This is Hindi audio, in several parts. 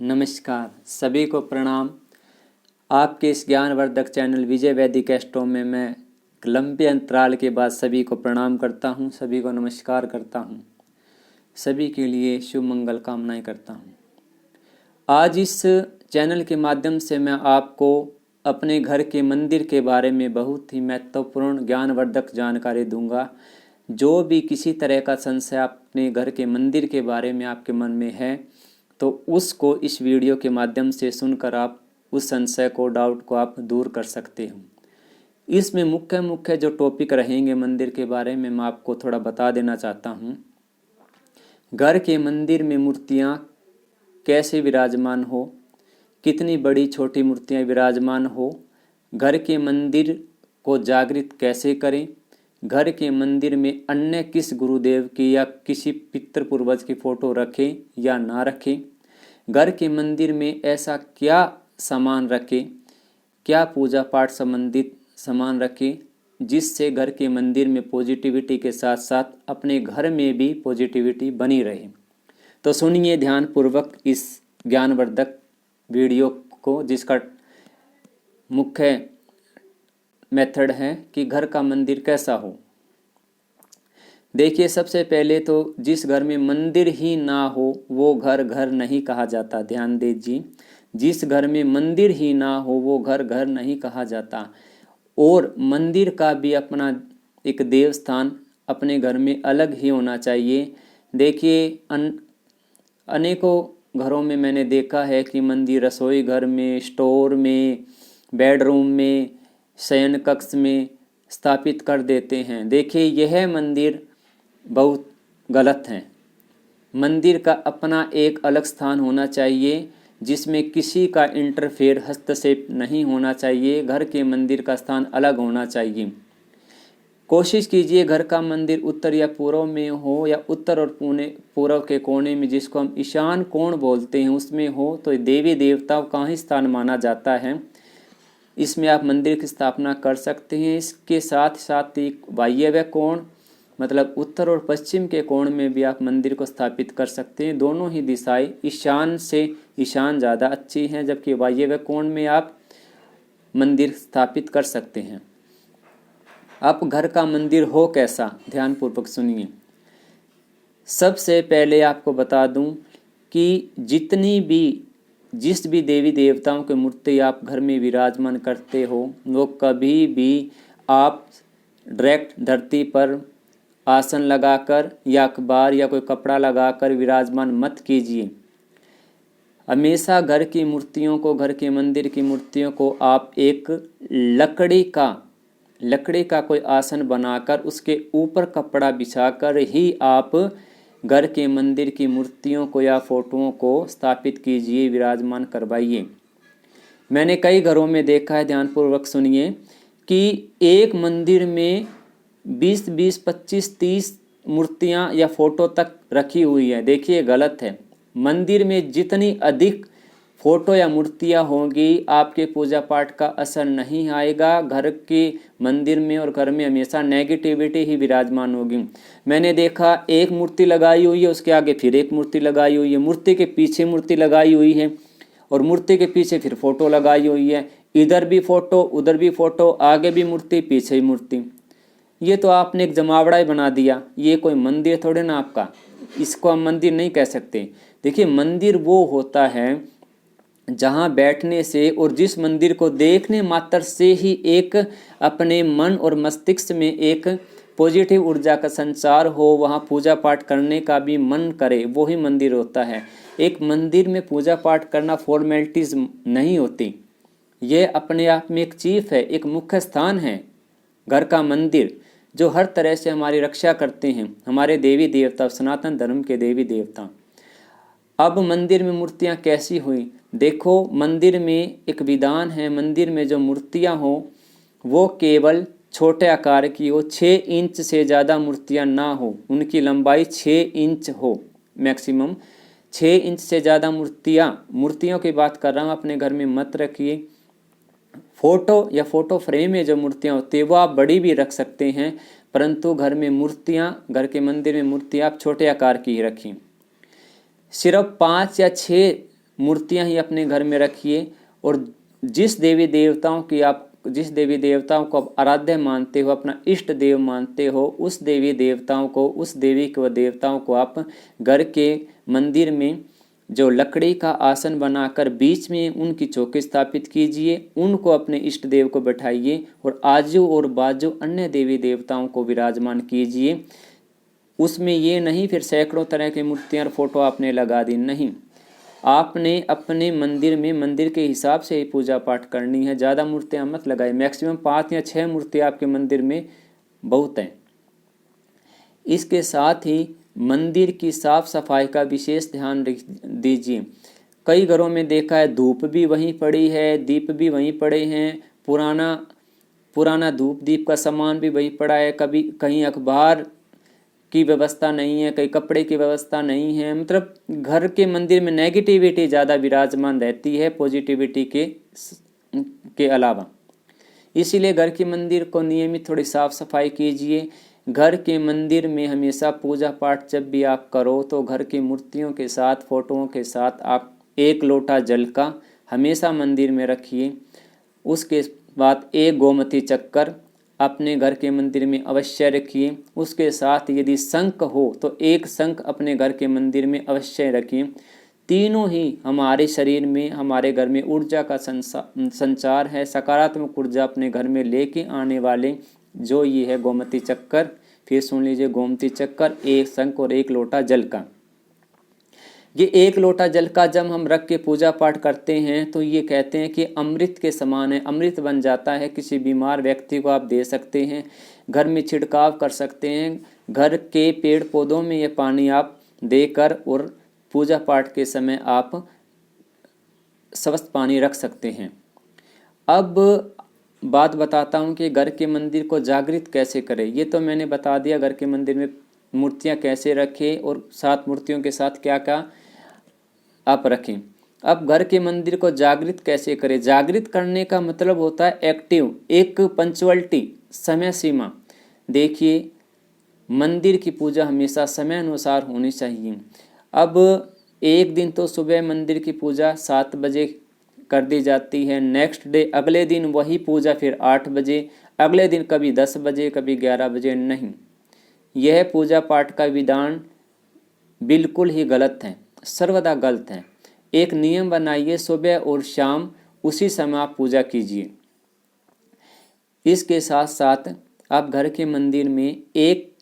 नमस्कार, सभी को प्रणाम। आपके इस ज्ञानवर्धक चैनल विजय वैदिक एस्ट्रो में मैं एक लंबे अंतराल के बाद सभी को प्रणाम करता हूं, सभी को नमस्कार करता हूं, सभी के लिए शुभ मंगल कामनाएं करता हूं। आज इस चैनल के माध्यम से मैं आपको अपने घर के मंदिर के बारे में बहुत ही महत्वपूर्ण ज्ञानवर्धक जानकारी दूंगा। जो भी किसी तरह का संशय अपने घर के मंदिर के बारे में आपके मन में है तो उसको इस वीडियो के माध्यम से सुनकर आप उस संशय को, डाउट को आप दूर कर सकते हो। इसमें मुख्य जो टॉपिक रहेंगे मंदिर के बारे में मैं आपको थोड़ा बता देना चाहता हूँ। घर के मंदिर में मूर्तियाँ कैसे विराजमान हो, कितनी बड़ी छोटी मूर्तियाँ विराजमान हो, घर के मंदिर को जागृत कैसे करें, घर के मंदिर में अन्य किस गुरुदेव की या किसी पितृ पूर्वज की फ़ोटो रखें या ना रखें, घर के मंदिर में ऐसा क्या सामान रखें, क्या पूजा पाठ संबंधित सामान रखें जिससे घर के मंदिर में पॉजिटिविटी के साथ साथ अपने घर में भी पॉजिटिविटी बनी रहे। तो सुनिए ध्यानपूर्वक इस ज्ञानवर्धक वीडियो को, जिसका मुख्य मेथड है कि घर का मंदिर कैसा हो। देखिए, सबसे पहले तो जिस घर में मंदिर ही ना हो वो घर घर नहीं कहा जाता। ध्यान दीजिए, जिस घर में मंदिर ही ना हो वो घर घर नहीं कहा जाता। और मंदिर का भी अपना एक देव स्थान अपने घर में अलग ही होना चाहिए। देखिए, अनेकों घरों में मैंने देखा है कि मंदिर रसोई घर में, स्टोर में, बेडरूम में, शयन कक्ष में स्थापित कर देते हैं। देखिए, यह मंदिर बहुत गलत है। मंदिर का अपना एक अलग स्थान होना चाहिए जिसमें किसी का इंटरफेयर, हस्तक्षेप नहीं होना चाहिए। घर के मंदिर का स्थान अलग होना चाहिए। कोशिश कीजिए घर का मंदिर उत्तर या पूर्व में हो, या उत्तर और पूर्व के कोने में, जिसको हम ईशान कोण बोलते हैं, उसमें हो तो देवी देवताओं का ही स्थान माना जाता है। इसमें आप मंदिर की स्थापना कर सकते हैं। इसके साथ साथ एक वायव्य कोण, मतलब उत्तर और पश्चिम के कोण में भी आप मंदिर को स्थापित कर सकते हैं। दोनों ही दिशाएं ईशान से ईशान ज़्यादा अच्छी हैं, जबकि वायव्य कोण में आप मंदिर स्थापित कर सकते हैं। अब घर का मंदिर हो कैसा, ध्यानपूर्वक सुनिए। सबसे पहले आपको बता दूं कि जिस भी देवी देवताओं की मूर्ति आप घर में विराजमान करते हो, वो कभी भी आप डायरेक्ट धरती पर आसन लगाकर या अखबार या कोई कपड़ा लगाकर विराजमान मत कीजिए। हमेशा घर की मूर्तियों को, घर के मंदिर की मूर्तियों को आप एक लकड़ी का कोई आसन बनाकर उसके ऊपर कपड़ा बिछाकर ही आप घर के मंदिर की मूर्तियों को या फोटोओं को स्थापित कीजिए, विराजमान करवाइए। मैंने कई घरों में देखा है, ध्यानपूर्वक सुनिए, कि एक मंदिर में 20, 25, 30 मूर्तियां या फोटो तक रखी हुई है। देखिए, गलत है। मंदिर में जितनी अधिक फोटो या मूर्तियां होंगी, आपके पूजा पाठ का असर नहीं आएगा। घर के मंदिर में और घर में हमेशा नेगेटिविटी ही विराजमान होगी। मैंने देखा, एक मूर्ति लगाई हुई है, उसके आगे फिर एक मूर्ति लगाई हुई है, मूर्ति के पीछे मूर्ति लगाई हुई है, और मूर्ति के पीछे फिर फोटो लगाई हुई है। इधर भी फोटो, उधर भी फोटो, आगे भी मूर्ति, पीछे ही मूर्ति। ये तो आपने एक जमावड़ा ही बना दिया। ये कोई मंदिर थोड़े ना आपका, इसको हम मंदिर नहीं कह सकते। देखिए, मंदिर वो होता है जहाँ बैठने से और जिस मंदिर को देखने मात्र से ही एक अपने मन और मस्तिष्क में एक पॉजिटिव ऊर्जा का संचार हो, वहाँ पूजा पाठ करने का भी मन करे, वो ही मंदिर होता है। एक मंदिर में पूजा पाठ करना फॉर्मेलिटीज नहीं होती। ये अपने आप में एक चीफ है, एक मुख्य स्थान है घर का मंदिर, जो हर तरह से हमारी रक्षा करते हैं, हमारे देवी देवता, सनातन धर्म के देवी देवता। अब मंदिर में मूर्तियां कैसी हुई, देखो, मंदिर में एक विधान है, मंदिर में जो मूर्तियां हो वो केवल छोटे आकार की हो। 6 इंच से ज़्यादा मूर्तियां ना हो, उनकी लंबाई 6 इंच हो मैक्सिमम। 6 इंच से ज़्यादा मूर्तियों की बात कर रहा हूँ, अपने घर में मत रखिए। फोटो या फोटो फ्रेम में जो मूर्तियाँ होती है वो आप बड़ी भी रख सकते हैं, परंतु घर में मूर्तियाँ, घर के मंदिर में मूर्तियाँ आप छोटे आकार की ही रखें। सिर्फ 5 या 6 मूर्तियां ही अपने घर में रखिए। और जिस देवी देवताओं को आप आराध्य मानते हो, अपना इष्ट देव मानते हो, उस देवी देवताओं को आप घर के मंदिर में जो लकड़ी का आसन बनाकर बीच में उनकी चौकी स्थापित कीजिए, उनको अपने इष्ट देव को बैठाइए और आजू और बाजू अन्य देवी देवताओं को विराजमान कीजिए। उसमें ये नहीं फिर सैकड़ों तरह की मूर्तियां और फोटो आपने लगा दी, नहीं, आपने अपने मंदिर में मंदिर के हिसाब से ही पूजा पाठ करनी है। ज़्यादा मूर्तियां मत लगाए, मैक्सिमम 5 या 6 मूर्तियां आपके मंदिर में बहुत हैं। इसके साथ ही मंदिर की साफ सफाई का विशेष ध्यान दीजिए। कई घरों में देखा है धूप भी वहीं पड़ी है, दीप भी वहीं पड़े हैं, पुराना धूप दीप का सामान भी वहीं पड़ा है, कभी कहीं अखबार की व्यवस्था नहीं है, कहीं कपड़े की व्यवस्था नहीं है। मतलब घर के मंदिर में नेगेटिविटी ज़्यादा विराजमान रहती है पॉजिटिविटी के अलावा। इसीलिए घर के मंदिर को नियमित थोड़ी साफ सफाई कीजिए। घर के मंदिर में हमेशा पूजा पाठ जब भी आप करो तो घर की मूर्तियों के साथ, फोटोओं के साथ आप 1 लोटा जल का हमेशा मंदिर में रखिए। उसके बाद 1 गोमती चक्कर अपने घर के मंदिर में अवश्य रखिए। उसके साथ यदि शंख हो तो 1 शंख अपने घर के मंदिर में अवश्य रखिए। तीनों ही हमारे शरीर में, हमारे घर में ऊर्जा का संचार है, सकारात्मक ऊर्जा अपने घर में लेके आने वाले जो ये है गोमती चक्कर, फिर सुन लीजिए, गोमती चक्कर, 1 शंख और 1 लोटा जल का। ये 1 लोटा जल का जब हम रख के पूजा पाठ करते हैं तो ये कहते हैं कि अमृत के समान है, अमृत बन जाता है। किसी बीमार व्यक्ति को आप दे सकते हैं, घर में छिड़काव कर सकते हैं, घर के पेड़ पौधों में ये पानी आप देकर और पूजा पाठ के समय आप स्वस्थ पानी रख सकते हैं। अब बात बताता हूँ कि घर के मंदिर को जागृत कैसे करें। ये तो मैंने बता दिया घर के मंदिर में मूर्तियाँ कैसे रखें और 7 मूर्तियों के साथ क्या क्या आप रखें। अब घर के मंदिर को जागृत कैसे करें। जागृत करने का मतलब होता है एक्टिव, एक पंक्चुअलिटी, समय सीमा। देखिए, मंदिर की पूजा हमेशा समय अनुसार होनी चाहिए। अब एक दिन तो सुबह मंदिर की पूजा 7 बजे कर दी जाती है, नेक्स्ट डे अगले दिन वही पूजा फिर 8 बजे, अगले दिन कभी 10 बजे, कभी 11 बजे। नहीं, यह पूजा पाठ का विधान बिल्कुल ही गलत है, सर्वदा गलत है। एक नियम बनाइए, सुबह और शाम उसी समय आप पूजा कीजिए। इसके साथ साथ आप घर के मंदिर में एक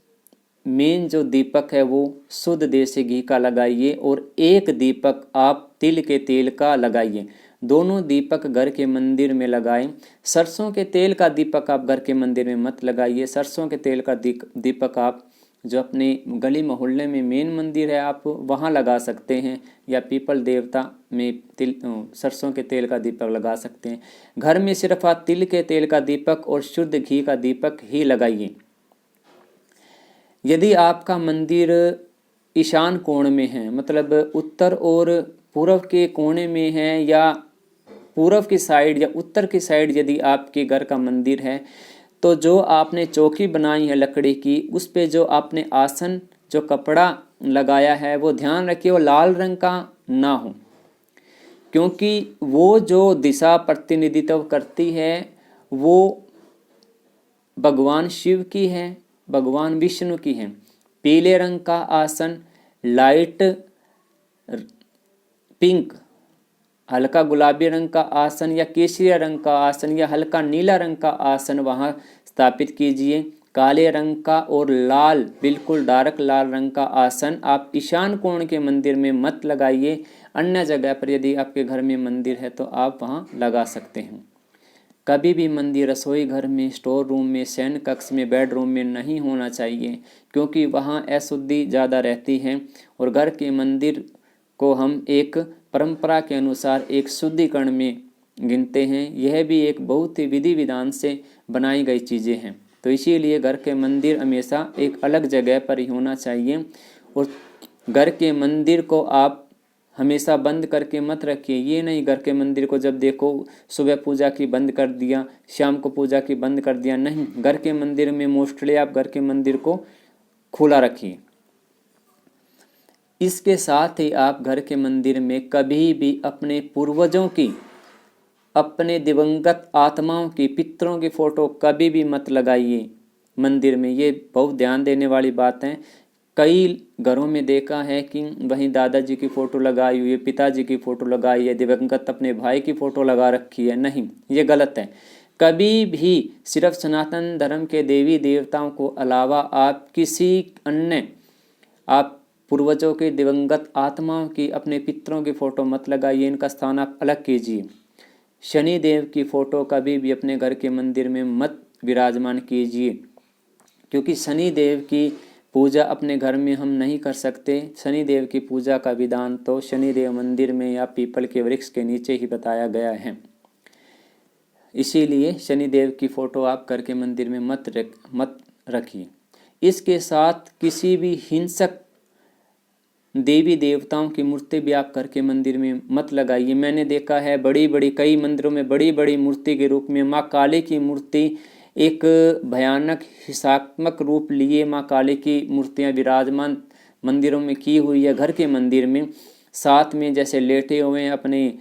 मेन जो दीपक है वो शुद्ध देसी घी का लगाइए और एक दीपक आप तिल के तेल का लगाइए। दोनों दीपक घर के मंदिर में लगाएं। सरसों के तेल का दीपक आप घर के मंदिर में मत लगाइए। सरसों के तेल का दीपक आप जो अपने गली मोहल्ले में मेन मंदिर है आप वहाँ लगा सकते हैं, या पीपल देवता में सरसों के तेल का दीपक लगा सकते हैं। घर में सिर्फ आप तिल के तेल का दीपक और शुद्ध घी का दीपक ही लगाइए। यदि आपका मंदिर ईशान कोण में है, मतलब उत्तर और पूर्व के कोने में है, या पूर्व की साइड या उत्तर की साइड यदि आपके घर का मंदिर है, तो जो आपने चौकी बनाई है लकड़ी की, उस पे जो आपने आसन, जो कपड़ा लगाया है, वो ध्यान रखिए वो लाल रंग का ना हो, क्योंकि वो जो दिशा प्रतिनिधित्व करती है वो भगवान शिव की है, भगवान विष्णु की है। पीले रंग का आसन, लाइट पिंक, हल्का गुलाबी रंग का आसन, या केसरिया रंग का आसन, या हल्का नीला रंग का आसन वहाँ स्थापित कीजिए। काले रंग का और लाल, बिल्कुल डार्क लाल रंग का आसन आप ईशान कोण के मंदिर में मत लगाइए। अन्य जगह पर यदि आपके घर में मंदिर है तो आप वहाँ लगा सकते हैं। कभी भी मंदिर रसोई घर में, स्टोर रूम में, शयन कक्ष में, बेडरूम में नहीं होना चाहिए, क्योंकि वहाँ अशुद्धि ज़्यादा रहती है। और घर के मंदिर को हम एक परंपरा के अनुसार एक शुद्धिकरण में गिनते हैं। यह भी एक बहुत ही विधि विधान से बनाई गई चीज़ें हैं। तो इसीलिए घर के मंदिर हमेशा एक अलग जगह पर ही होना चाहिए। और घर के मंदिर को आप हमेशा बंद करके मत रखिए। ये नहीं घर के मंदिर को जब देखो सुबह पूजा की बंद कर दिया, शाम को पूजा की बंद कर दिया, नहीं। घर के मंदिर में मोस्टली आप घर के मंदिर को खुला रखिए। इसके साथ ही आप घर के मंदिर में कभी भी अपने पूर्वजों की, अपने दिवंगत आत्माओं की, पितरों की फ़ोटो कभी भी मत लगाइए मंदिर में। ये बहुत ध्यान देने वाली बात है। कई घरों में देखा है कि वहीं दादाजी की फ़ोटो लगाई हुई है, पिताजी की फ़ोटो लगाई है, दिवंगत अपने भाई की फ़ोटो लगा रखी है। नहीं, ये गलत है। कभी भी सिर्फ सनातन धर्म के देवी देवताओं को अलावा आप किसी अन्य, आप पूर्वजों के दिवंगत आत्माओं की, अपने पितरों की फ़ोटो मत लगाइए। इनका स्थान आप अलग कीजिए। शनि देव की फ़ोटो कभी भी अपने घर के मंदिर में मत विराजमान कीजिए, क्योंकि शनि देव की पूजा अपने घर में हम नहीं कर सकते। शनि देव की पूजा का विधान तो शनि देव मंदिर में या पीपल के वृक्ष के नीचे ही बताया गया है। इसीलिए शनि देव की फ़ोटो आप घर के मंदिर में मत रखिए। इसके साथ किसी भी हिंसक देवी देवताओं की मूर्ति भी आप घर के मंदिर में मत लगाइए। मैंने देखा है कई मंदिरों में बड़ी बड़ी मूर्ति के रूप में माँ काली की मूर्ति, एक भयानक हिंसात्मक रूप लिए माँ काली की मूर्तियाँ विराजमान मंदिरों में की हुई है। घर के मंदिर में साथ में जैसे लेटे हुए हैं अपने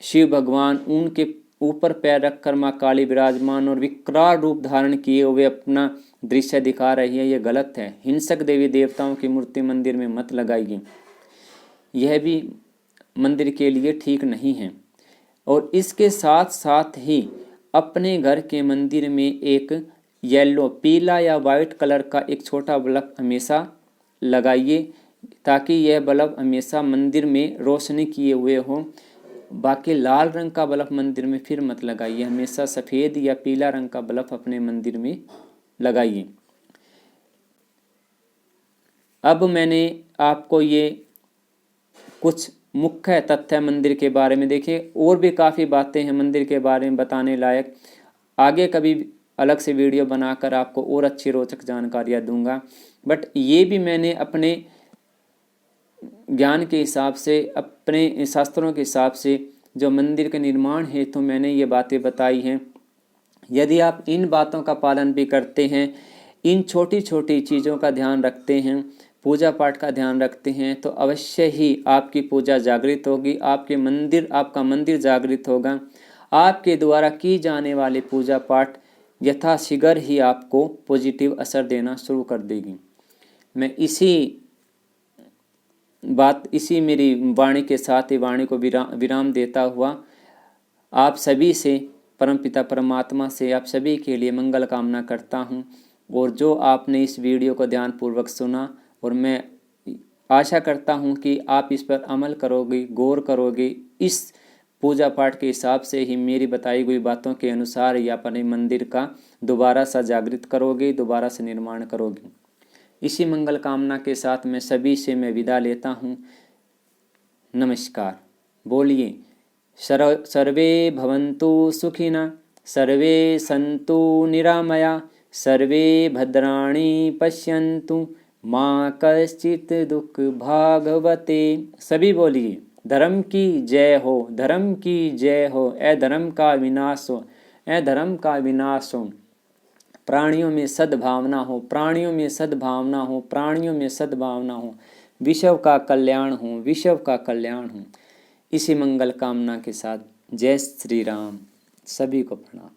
शिव भगवान, उनके ऊपर पैर रखकर माँ काली विराजमान और विकराल रूप धारण किए हुए अपना दृश्य दिखा रही है। यह गलत है। हिंसक देवी देवताओं की मूर्ति मंदिर में मत लगाइए, यह भी मंदिर के लिए ठीक नहीं है। और इसके साथ साथ ही अपने घर के मंदिर में एक येलो, पीला या वाइट कलर का एक छोटा बल्ब हमेशा लगाइए, ताकि यह बल्ब हमेशा मंदिर में रोशनी किए हुए हो। बाकी लाल रंग का बल्ब मंदिर में फिर मत लगाइए। हमेशा सफ़ेद या पीला रंग का बल्ब अपने मंदिर में लगाइए। अब मैंने आपको ये कुछ मुख्य तथ्य मंदिर के बारे में देखे, और भी काफ़ी बातें हैं मंदिर के बारे में बताने लायक। आगे कभी अलग से वीडियो बनाकर आपको और अच्छी रोचक जानकारियाँ दूंगा। बट ये भी मैंने अपने ज्ञान के हिसाब से, अपने शास्त्रों के हिसाब से जो मंदिर के निर्माण हेतु तो मैंने ये बातें बताई हैं। यदि आप इन बातों का पालन भी करते हैं, इन छोटी छोटी चीज़ों का ध्यान रखते हैं, पूजा पाठ का ध्यान रखते हैं, तो अवश्य ही आपकी पूजा जागृत होगी, आपका मंदिर जागृत होगा। आपके द्वारा की जाने वाली पूजा पाठ यथाशीघ्र ही आपको पॉजिटिव असर देना शुरू कर देगी। मैं इसी मेरी वाणी के साथ ही वाणी को विराम देता हुआ आप सभी से, परमपिता परमात्मा से आप सभी के लिए मंगल कामना करता हूँ। और जो आपने इस वीडियो को ध्यानपूर्वक सुना, और मैं आशा करता हूँ कि आप इस पर अमल करोगे, गौर करोगे, इस पूजा पाठ के हिसाब से ही मेरी बताई हुई बातों के अनुसार ही अपने मंदिर का दोबारा सा जागृत करोगे, दोबारा से निर्माण करोगे। इसी मंगल कामना के साथ मैं सभी से विदा लेता हूँ। नमस्कार। बोलिए सर्वे भवन्तु सुखिनः, सर्वे सन्तु निरामया, सर्वे भद्राणि पश्यन्तु माँ कश्चित् दुख भागवते। सभी बोलिए धर्म की जय हो, धर्म की जय हो। अधर्म का विनाश हो, अधर्म का विनाश हो। प्राणियों में सद्भावना हो, प्राणियों में सद्भावना हो, प्राणियों में सद्भावना हो। विश्व का कल्याण हो, विश्व का कल्याण हो। इसी मंगल कामना के साथ जय श्री राम। सभी को प्रणाम।